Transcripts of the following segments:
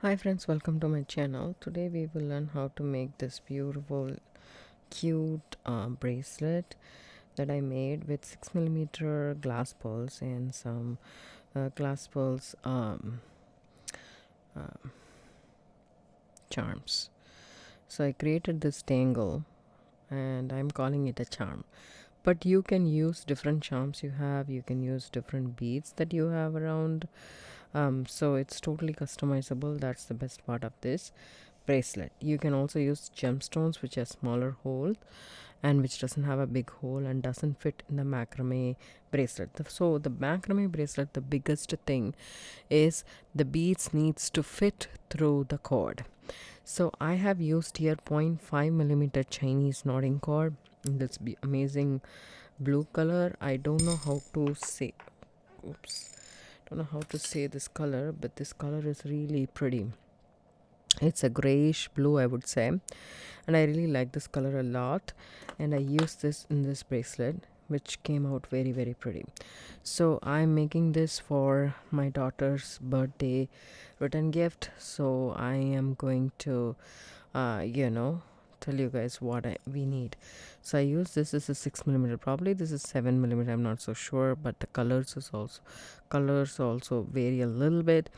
Hi friends, welcome to my channel. Today we will learn how to make this beautiful cute bracelet that I made with 6mm glass pearls and some glass pearls charms. So I created this dangle and I'm calling it a charm, but you can use different charms you can use different beads that you have around. So it's totally customizable. That's the best part of this bracelet. You can also use gemstones which has smaller hole and which doesn't have a big hole and doesn't fit in the macrame bracelet. So the macrame bracelet, the biggest thing is the beads needs to fit through the cord. So I have used here 0.5mm Chinese knotting cord in this amazing blue color. I don't know how to say, oops, don't know how to say this color, but this color is really pretty. It's a grayish blue, I would say, and I really like this color a lot, and I used this in this bracelet which came out very pretty. So I'm making this for my daughter's birthday return gift, so I am going to tell you guys what we need. So I use this is a 6mm, probably this is 7mm, I'm not so sure, but the colors also vary a little bit,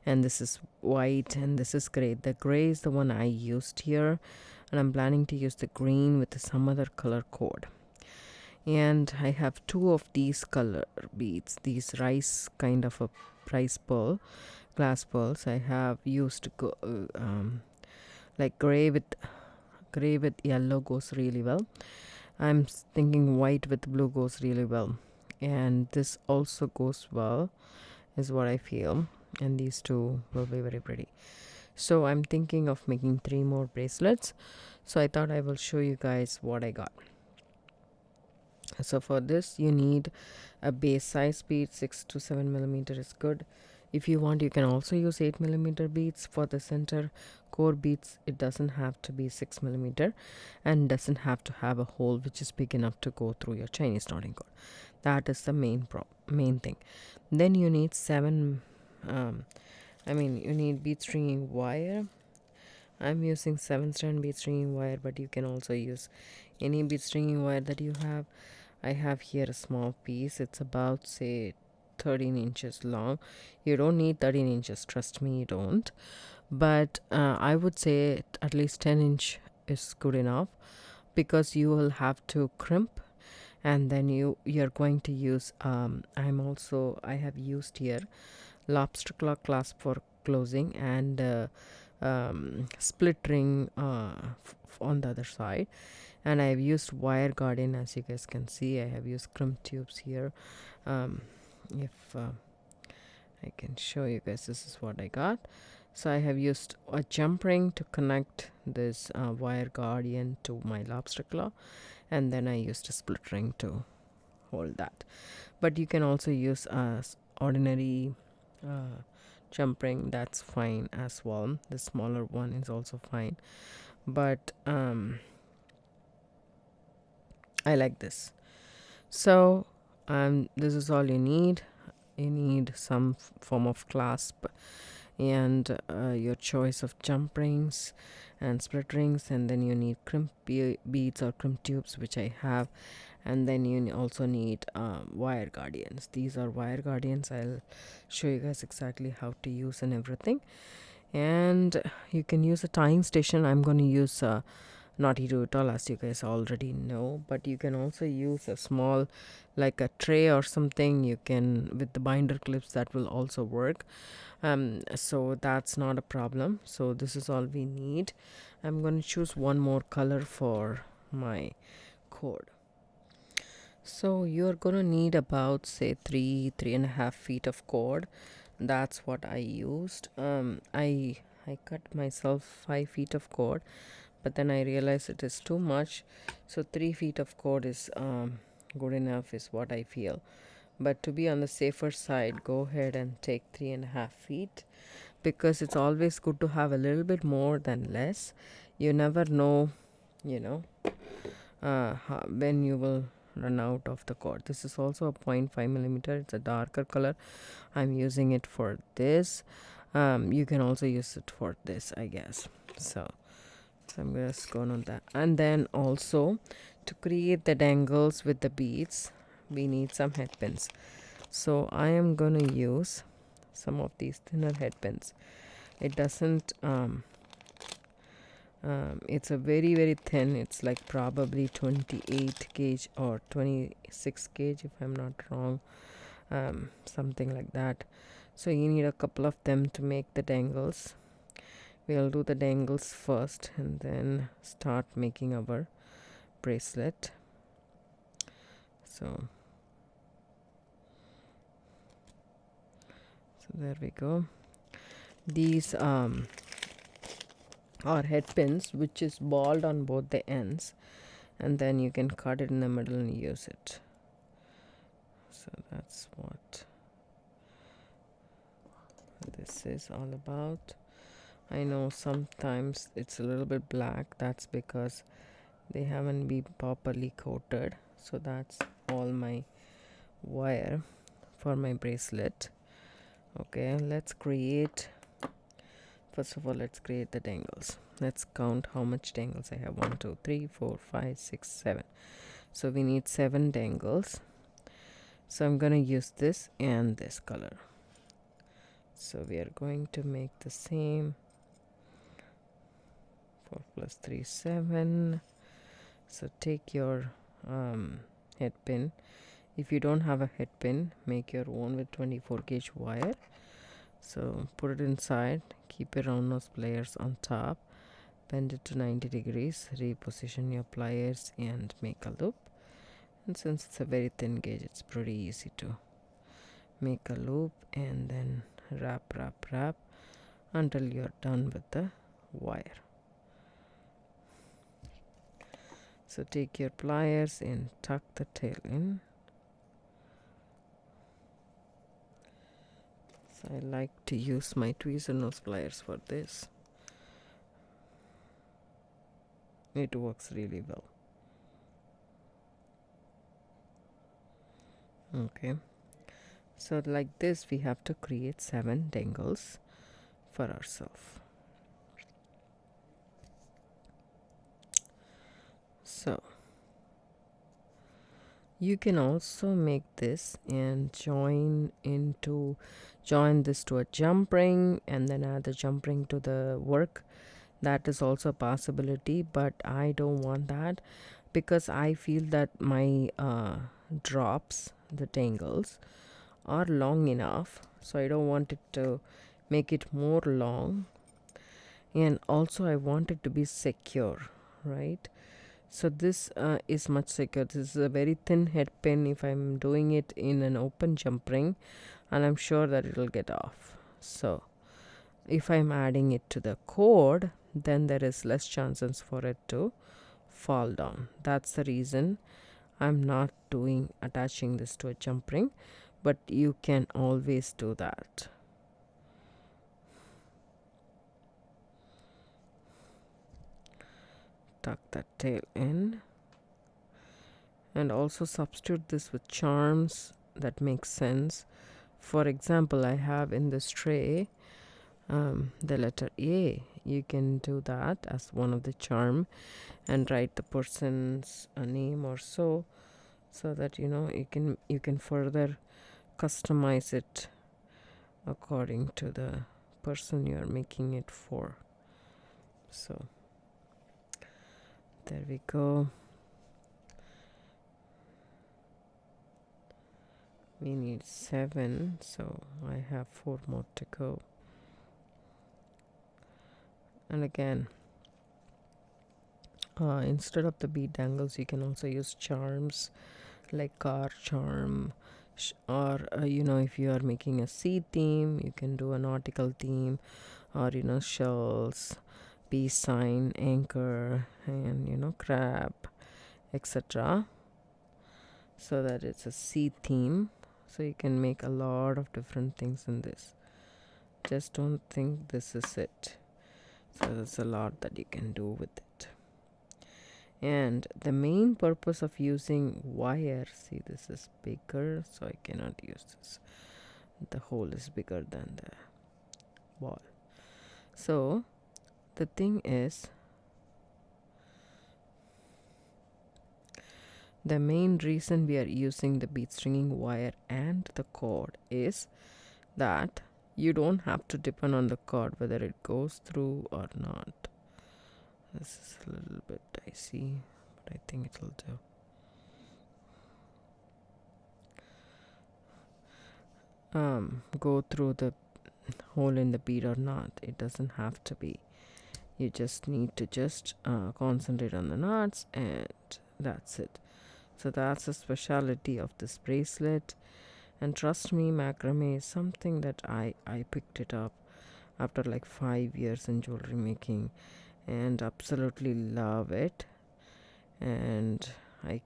and this is white and this is gray. The gray is the one I used here, and I'm planning to use the green with some other color code. And I have two of these color beads, these rice kind of a rice pearl, glass pearls. I have used like gray with yellow goes really well. I'm thinking white with blue goes really well, and this also goes well, is what I feel, and these two will be very pretty. So I'm thinking of making 3 more bracelets, so I thought I will show you guys what I got. So for this you need a base size bead. 6 to 7mm is good. If you want, you can also use 8mm beads for the center core beads. It doesn't have to be 6mm and doesn't have to have a hole which is big enough to go through your Chinese knotting cord. That is the main thing. Then you need you need bead stringing wire. I'm using 7-strand bead stringing wire, but you can also use any bead stringing wire that you have. I have here a small piece. It's about, say, 13 inches long. You don't need 13 inches, trust me, you don't. But I would say at least 10 inch is good enough, because you will have to crimp, and then you're going to use I have used here lobster claw clasp for closing, and split ring on the other side. And I have used wire guardian. As you guys can see, I have used crimp tubes here. If I can show you guys, this is what I got. So I have used a jump ring to connect this wire guardian to my lobster claw, and then I used a split ring to hold that. But you can also use ordinary jump ring, that's fine as well. The smaller one is also fine, but I like this. So this is all you need. You need some form of clasp, and your choice of jump rings and split rings, and then you need crimp beads or crimp tubes, which I have, and then you also need wire guardians. These are wire guardians. I'll show you guys exactly how to use and everything. And you can use a tying station. I'm going to use Naughty Do It All, as you guys already know, but you can also use a small, like a tray or something. You can, with the binder clips, that will also work. So that's not a problem. So this is all we need. I'm going to choose one more color for my cord. So you're gonna need about, say, 3.5 feet of cord. That's what I used. I cut myself 5 feet of cord, but then I realized it is too much. So 3 feet of cord is good enough, is what I feel. But to be on the safer side, go ahead and take 3.5 feet, because it's always good to have a little bit more than less. You never know, you know, when you will run out of the cord. This is also a 0.5mm. It's a darker color. I'm using it for this. You can also use it for this, I guess. So I'm just going on that. And then also to create the dangles with the beads, we need some head pins. So I am gonna use some of these thinner head pins. It doesn't it's a very thin. It's like probably 28 gauge or 26 gauge if I'm not wrong, something like that. So you need a couple of them to make the dangles. We'll do the dangles first and then start making our bracelet. So there we go. These are head pins, which is balled on both the ends, and then you can cut it in the middle and use it. So that's what this is all about. I know sometimes it's a little bit black. That's because they haven't been properly coated. So that's all my wire for my bracelet. Okay, let's create, first of all, let's create the dangles. Let's count how much dangles I have. 1 2 3 4 5 6 7. So we need 7 dangles. So I'm gonna use this and this color. So we are going to make the same. 4 plus 3 7. So take your head pin. If you don't have a head pin, make your own with 24 gauge wire. So put it inside, keep your round nose pliers on top, bend it to 90 degrees, reposition your pliers and make a loop. And since it's a very thin gauge, it's pretty easy to make a loop and then wrap until you're done with the wire. So take your pliers and tuck the tail in. So I like to use my tweezer nose pliers for this. It works really well. Okay, so like this we have to create 7 dangles for ourselves. So you can also make this and join this to a jump ring and then add the jump ring to the work. That is also a possibility, but I don't want that because I feel that my drops, the dangles, are long enough, so I don't want it to make it more long, and also I want it to be secure, right? So this is much secure. This is a very thin head pin if I'm doing it in an open jump ring, and I'm sure that it will get off. So if I'm adding it to the cord, then there is less chances for it to fall down. That's the reason I'm not attaching this to a jump ring, but you can always do that. Tuck that tail in and also substitute this with charms that make sense. For example, I have in this tray the letter A. You can do that as one of the charm and write the person's name or so that you can further customize it according to the person you are making it for. So there we go. We need 7, so I have 4 more to go. And again, instead of the bead dangles, you can also use charms like car charm, or if you are making a sea theme, you can do a nautical theme, or shells, peace sign, anchor, and crab, etc., so that it's a sea theme. So you can make a lot of different things in this. Just don't think this is it. So there's a lot that you can do with it. And the main purpose of using wire, see, this is bigger, so I cannot use this. The hole is bigger than the ball. So the thing is, the main reason we are using the bead stringing wire and the cord is that you don't have to depend on the cord whether it goes through or not. This is a little bit dicey, but I think it'll do. Go through the hole in the bead or not. It doesn't have to be. You just need to concentrate on the knots, and that's it. So that's the speciality of this bracelet. And trust me, macrame is something that I picked it up after like 5 years in jewelry making, and absolutely love it. And I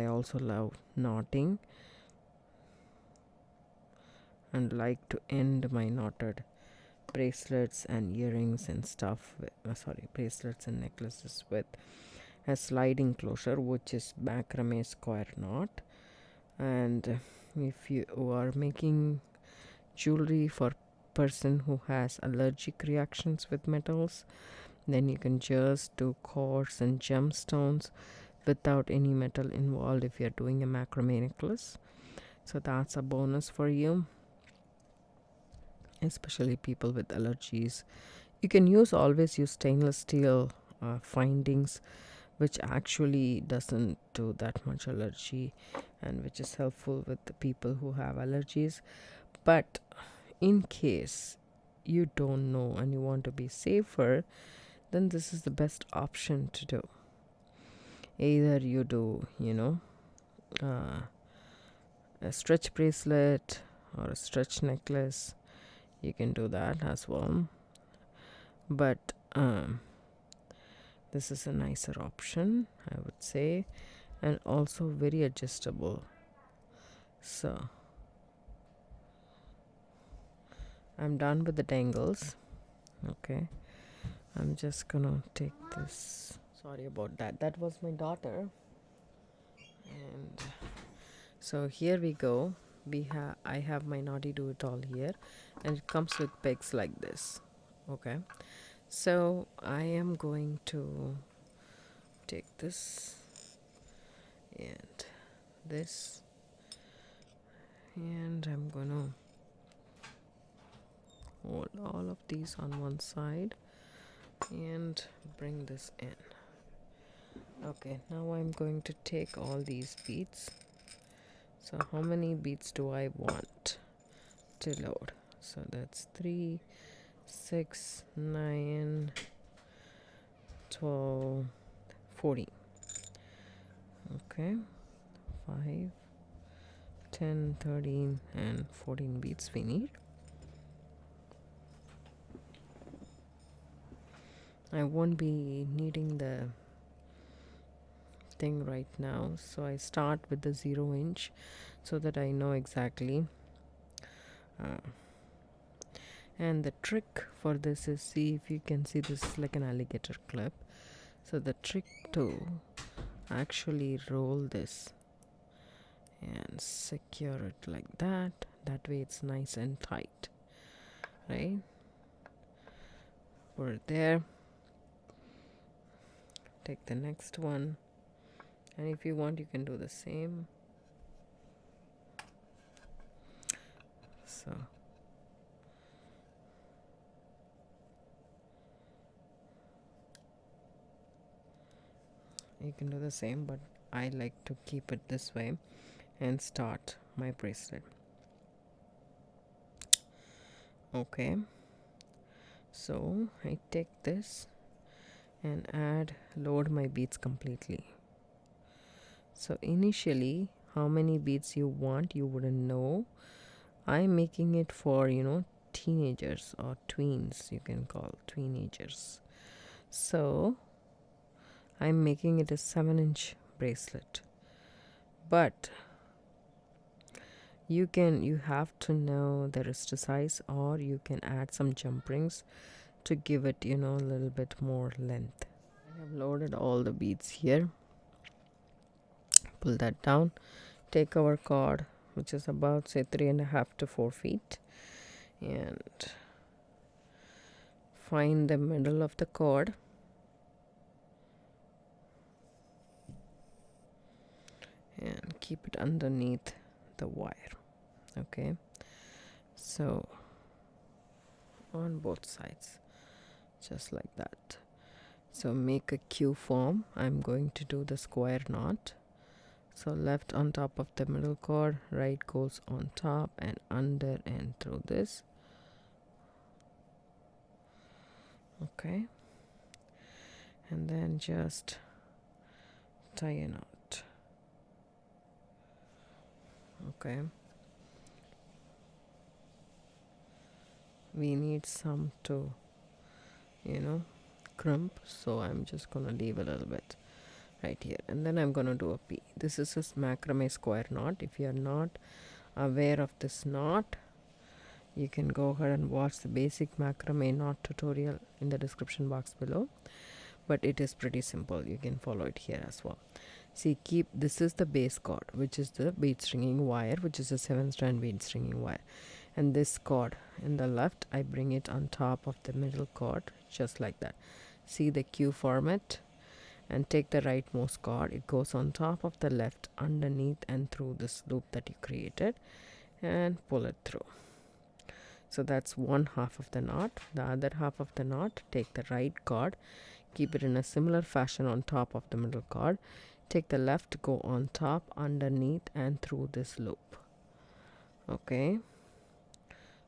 also love knotting, and like to end my knotted bracelets and earrings and stuff bracelets and necklaces with a sliding closure, which is macrame square knot. And if you are making jewelry for person who has allergic reactions with metals, then you can just do cords and gemstones without any metal involved if you're doing a macrame necklace. So that's a bonus for you, especially people with allergies. You can always use stainless steel findings, which actually doesn't do that much allergy, and which is helpful with the people who have allergies. But in case you don't know and you want to be safer, then this is the best option to do. Either you do a stretch bracelet or a stretch necklace. You can do that as well, but this is a nicer option, I would say, and also very adjustable. So I'm done with the dangles. Okay, I'm just gonna take this. Sorry about that. That was my daughter. And so here we go. I have my naughty do it all here, and it comes with pegs like this. Okay, so I am going to take this and this, and I'm gonna hold all of these on one side and bring this in. Okay, now I'm going to take all these beads. So how many beads do I want to load? So that's 3, 6, 9, 12, 14. Okay, 5, 10, 13, and 14 beads we need. I won't be needing the thing right now, so I start with the 0 inch so that I know exactly. And the trick for this is, see if you can see, this is like an alligator clip. So the trick to actually roll this and secure it like that. That way it's nice and tight, right? Put it there. Take the next one, and if you want you can do the same. So you can do the same, but I like to keep it this way and start my bracelet. Okay, so I take this and load my beads completely. So initially how many beads you want you wouldn't know. I'm making it for teenagers or tweens, you can call teenagers. So I'm making it a 7-inch bracelet, but you have to know the wrist size, or you can add some jump rings to give it a little bit more length. I have loaded all the beads here. Pull that down, take our cord, which is about say 3.5 to 4 feet, and find the middle of the cord and keep it underneath the wire. Okay, so on both sides, just like that. So make a Q form. I'm going to do the square knot. So left on top of the middle cord, right goes on top and under and through this. Okay, and then just tie a knot. Okay, we need some to crimp, so I'm just gonna leave a little bit right here, and then I'm gonna do a P. This is a macrame square knot. If you are not aware of this knot, you can go ahead and watch the basic macrame knot tutorial in the description box below, but it is pretty simple. You can follow it here as well. See, this is the base cord, which is the bead stringing wire, which is a 7-strand bead stringing wire, and this cord in the left, I bring it on top of the middle cord, just like that. See the Q format, and take the rightmost cord. It goes on top of the left, underneath and through this loop that you created, and pull it through. So that's one half of the knot. The other half of the knot, take the right cord, keep it in a similar fashion on top of the middle cord, take the left, go on top, underneath and through this loop. Okay,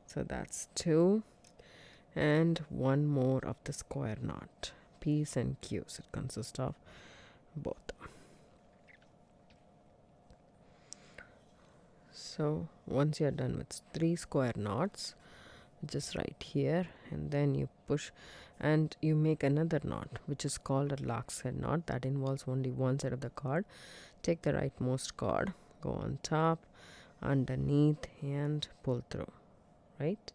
so that's 2, and one more of the square knot, P's and Q's. It consists of both. So once you're done with 3 square knots, just right here, and then you push and you make another knot, which is called a lock's head knot. That involves only one side of the cord. Take the rightmost cord, go on top, underneath and pull through. Right,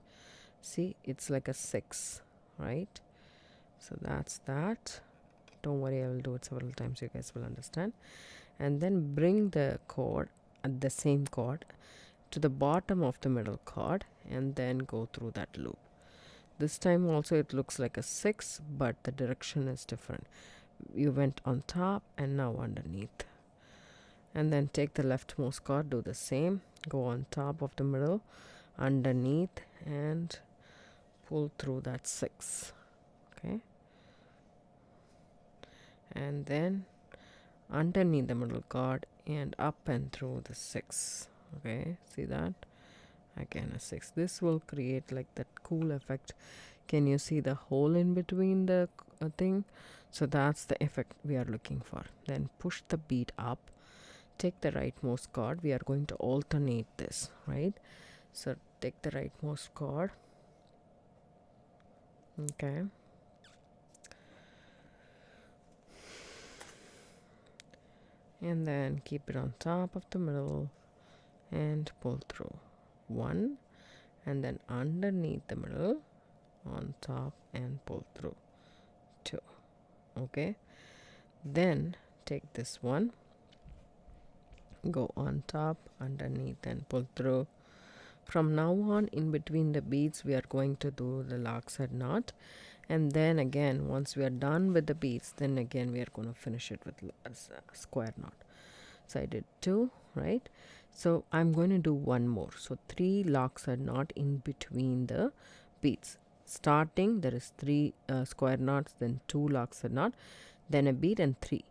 see, it's like a 6, right? So that's that. Don't worry, I will do it several times, you guys will understand. And then bring the cord, the same cord, to the bottom of the middle cord, and then go through that loop. This time also it looks like a 6, but the direction is different. You went on top and now underneath. And then take the leftmost cord, do the same, go on top of the middle, underneath and pull through that 6. Okay, and then underneath the middle cord and up and through the 6. Okay, see that? Again a 6. This will create like that cool effect. Can you see the hole in between the thing? So that's the effect we are looking for. Then push the bead up, take the rightmost cord. We are going to alternate this, right? So take the rightmost cord. Okay, and then keep it on top of the middle and pull through 1, and then underneath the middle, on top and pull through 2. Okay, then take this one, go on top, underneath and pull through. From now on, in between the beads, we are going to do the lock's head knot, and then again, once we are done with the beads, then again we are going to finish it with a square knot. So I did 2, right? So I'm going to do one more. So 3 lock's head knot in between the beads. Starting, there is 3 square knots, then 2 lock's head knot, then a bead, and 3.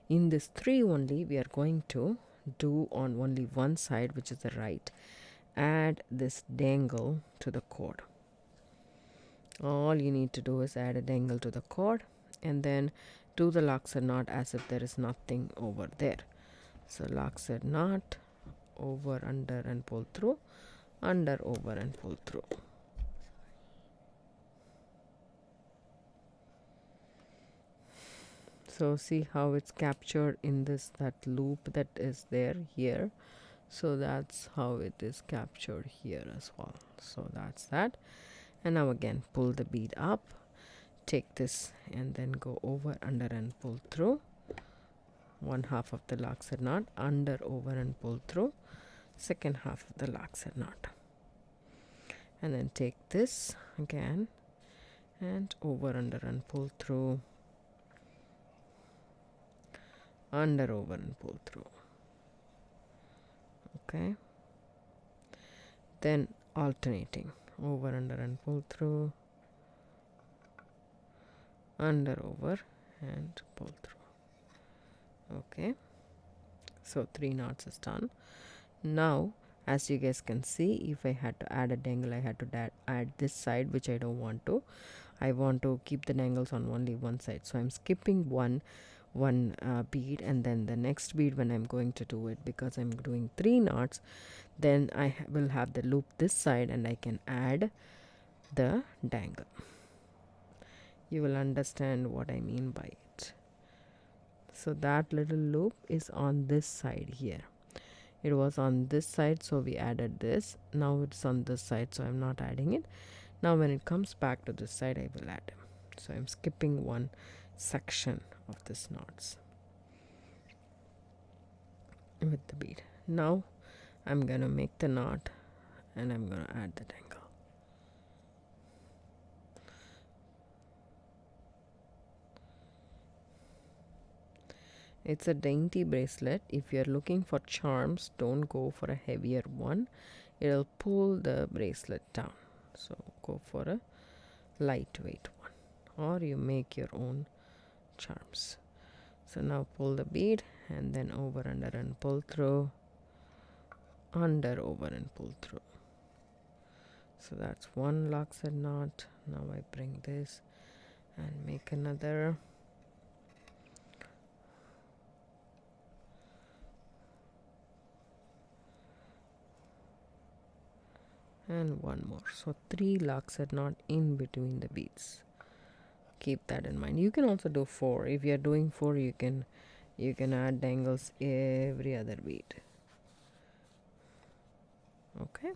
In this 3 only, we are going to do on only one side, which is the right. Add this dangle to the cord. All you need to do is add a dangle to the cord, and then do the lock's head knot as if there is nothing over there. So lock's head knot, over, under and pull through, under, over and pull through. So see how it's captured in that loop that is there here. So that's how it is captured here as well. So that's that. And now again, pull the bead up, take this and then go over, under and pull through. One half of the lock's head knot, under, over and pull through. Second half of the lock's head knot. and then take this again and over, under, and pull through, under, over, and pull through. Okay, then alternating, over, under, and pull through, under, over, and pull through. Okay, so 3 knots is done. Now as you guys can see, if I had to add a dangle, I had to add this side, which I don't want to. I want to keep the dangles on only one side, so I'm skipping one bead, and then the next bead when I'm going to do it, because I'm doing 3 knots, then I will have the loop this side and I can add the dangle. You will understand what I mean by it. So that little loop is on this side here. It was on this side, so we added this. Now it's on this side, so I'm not adding it. Now when it comes back to this side, I will add. So I'm skipping one section of this knots with the bead. Now I'm gonna make the knot and I'm gonna add the dangle. It's a dainty bracelet. If you're looking for charms, don't go for a heavier one. It'll pull the bracelet down. So go for a lightweight one, or you make your own charms. So now pull the bead and then over, under, and pull through, under, over, and pull through. So that's one lockset knot. Now I bring this and make another. And one more. So 3 lockset knot in between the beads. Keep that in mind. You can also do 4. If you're doing 4, you can add dangles every other bead. Okay,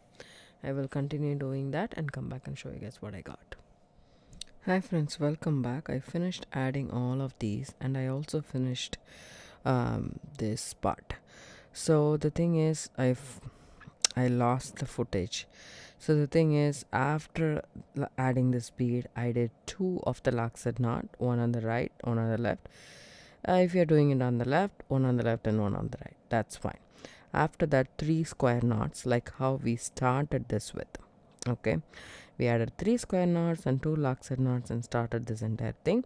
I will continue doing that and come back and show you guys what I got. Hi friends, welcome back. I finished adding all of these, and I also finished this part. So the thing is, I lost the footage. So the thing is, after adding this bead, I did 2 of the lockset knot, one on the right, one on the left. If you're doing it on the left, one on the left and one on the right, that's fine. After that, 3 square knots, like how we started this with. Okay, we added 3 square knots and 2 lockset knots and started this entire thing.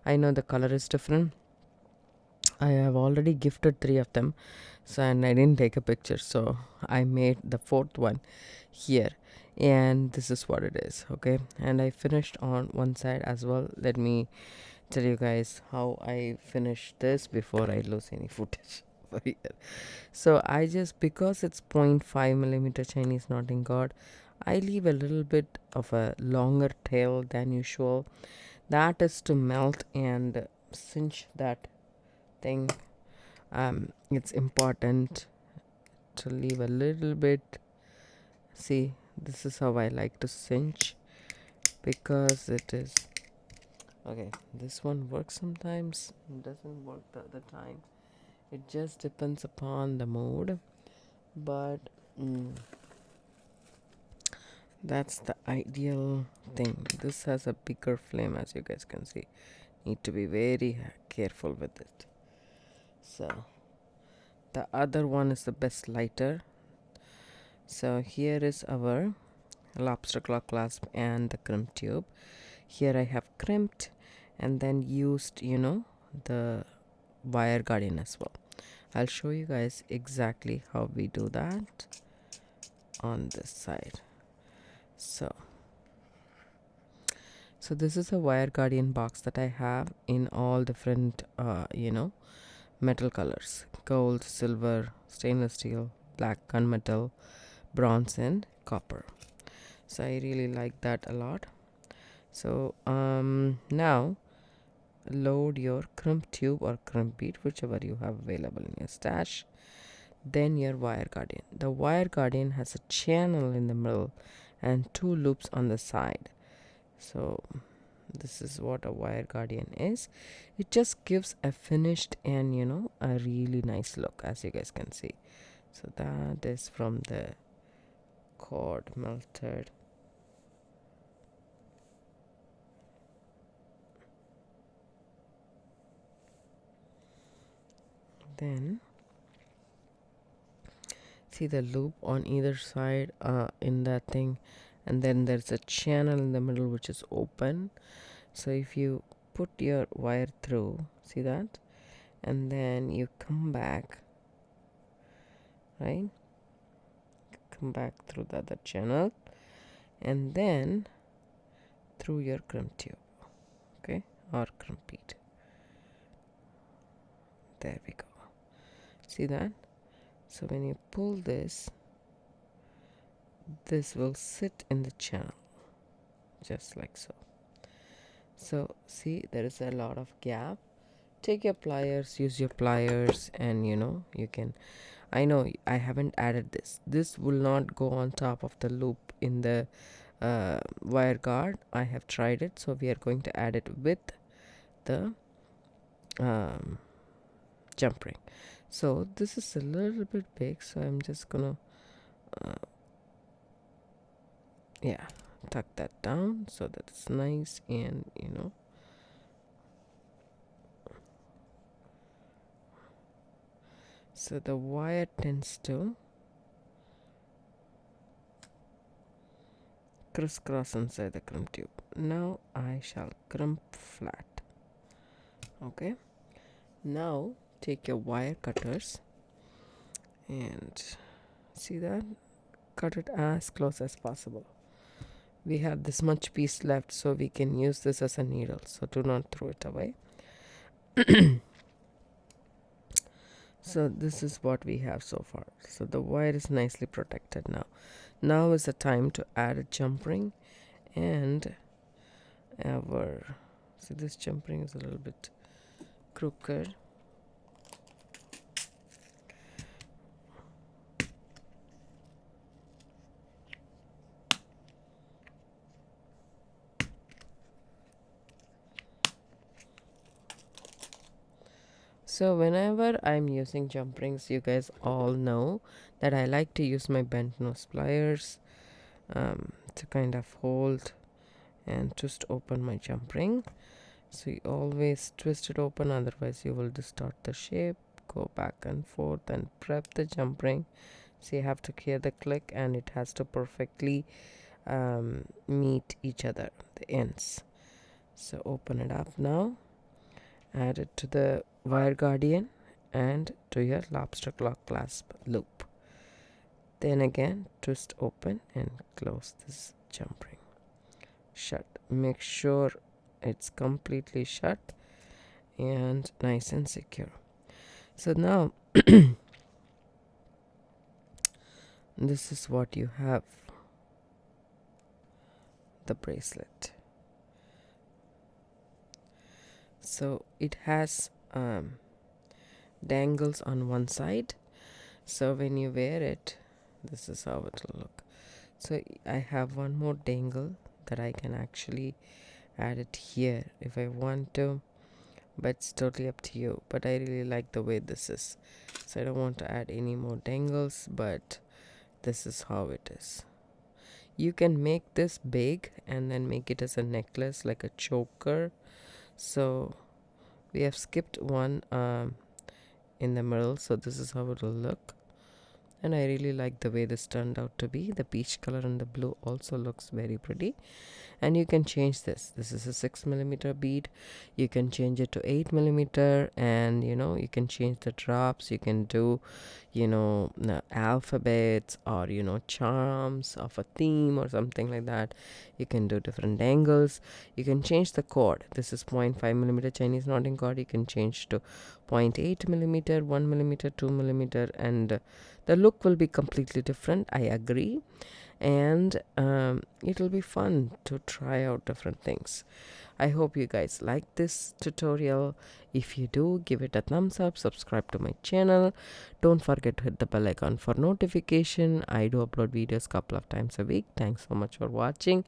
I know the color is different. I have already gifted 3 of them, so, and I didn't take a picture, so I made the 4th one here, and this is what it is. Okay, and I finished on one side as well. Let me tell you guys how I finished this before I lose any footage over here. So I just, because it's 0.5 millimeter Chinese knotting cord, I leave a little bit of a longer tail than usual. That is to melt and cinch that thing. It's important to leave a little bit. See, this is how I like to cinch, because it is okay. This one works sometimes, it doesn't work the other time. It just depends upon the mood, but that's the ideal thing. This has a bigger flame, as you guys can see. Need to be very careful with it. So the other one is the best lighter. So here is our lobster claw clasp and the crimp tube. Here I have crimped and then used, the wire guardian as well. I'll show you guys exactly how we do that on this side. So this is a wire guardian box that I have in all different metal colors: gold, silver, stainless steel, black, gunmetal, bronze, and copper. So I really like that a lot. So now load your crimp tube or crimp bead, whichever you have available in your stash, then your wire guardian. The wire guardian has a channel in the middle and 2 loops on the side. So this is what a wire guardian is. It just gives a finished and a really nice look, as you guys can see. So that is from the cord melted. then see the loop on either side in that thing, and then there's a channel in the middle which is open. So if you put your wire through, see that, and then you come back, right, come back through the other channel and then through your crimp tube, okay, or crimp bead. There we go. See that? So when you pull this, this will sit in the channel just like so. So see, there is a lot of gap. Take your pliers, use your pliers, and you can, I know I haven't added this will not go on top of the loop in the wire guard. I have tried it, so we are going to add it with the jump ring. So this is a little bit big, so I'm just gonna tuck that down so that it's nice, and so the wire tends to crisscross inside the crimp tube. Now I shall crimp flat. Okay, now take your wire cutters and see that, cut it as close as possible. We have this much piece left, so we can use this as a needle, so do not throw it away. So this is what we have so far. So the wire is nicely protected now. Now is the time to add a jump ring, and see, this jump ring is a little bit crooked. So whenever I'm using jump rings, you guys all know that I like to use my bent nose pliers to kind of hold and twist open my jump ring. So you always twist it open, otherwise you will distort the shape. Go back and forth and prep the jump ring. So you have to hear the click, and it has to perfectly meet each other, the ends. So open it up now, add it to the wire guardian and to your lobster claw clasp loop. Then again twist open and close this jump ring shut. Make sure it's completely shut and nice and secure. So now this is what you have, the bracelet. So it has dangles on one side, so when you wear it, this is how it will look. So I have one more dangle that I can actually add it here if I want to, but it's totally up to you. But I really like the way this is, so I don't want to add any more dangles, but this is how it is. You can make this big and then make it as a necklace, like a choker. So we have skipped one in the middle, so this is how it will look. And I really like the way this turned out to be. The peach color and the blue also looks very pretty. And you can change this. This is a 6mm bead. You can change it to 8mm, and you can change the drops. You can do alphabets, or charms of a theme or something like that. You can do different angles. You can change the cord. This is 0.5mm Chinese knotting cord. You can change to 0.8mm, 1mm, 2mm, and the look will be completely different, I agree. And it will be fun to try out different things. I hope you guys like this tutorial. If you do, give it a thumbs up, subscribe to my channel. Don't forget to hit the bell icon for notification. I do upload videos couple of times a week. Thanks so much for watching.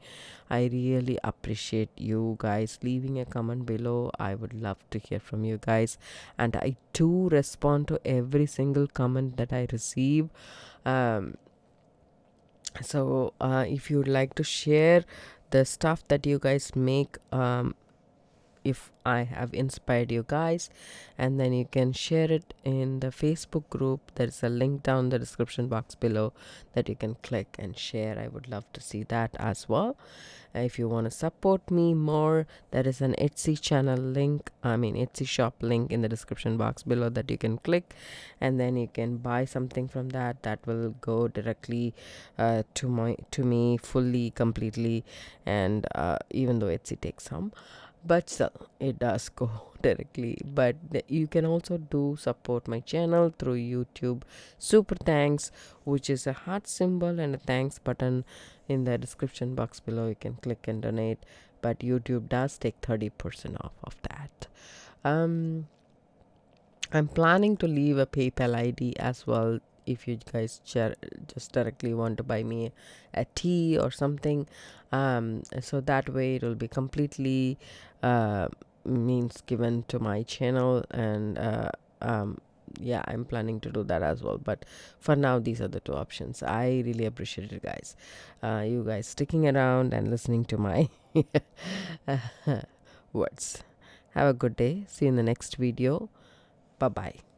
I really appreciate you guys leaving a comment below. I would love to hear from you guys, and I do respond to every single comment that I receive. So if you'd like to share the stuff that you guys make if I have inspired you guys, and then you can share it in the Facebook group. There is a link down the description box below that you can click and share. I would love to see that as well. If you want to support me more, there is an Etsy channel link, Etsy shop link in the description box below that you can click, and then you can buy something from that will go directly to me fully, completely, and even though Etsy takes some, but still it does go directly. But you can also do support my channel through YouTube super thanks, which is a heart symbol and a thanks button in the description box below. You can click and donate, but YouTube does take 30% off of that. I'm planning to leave a PayPal ID as well if you guys just directly want to buy me a tea or something. So that way it will be completely means given to my channel, and yeah, I'm planning to do that as well. But for now, these are the two options. I really appreciate it, guys. You guys sticking around and listening to my words. Have a good day. See you in the next video. Bye bye.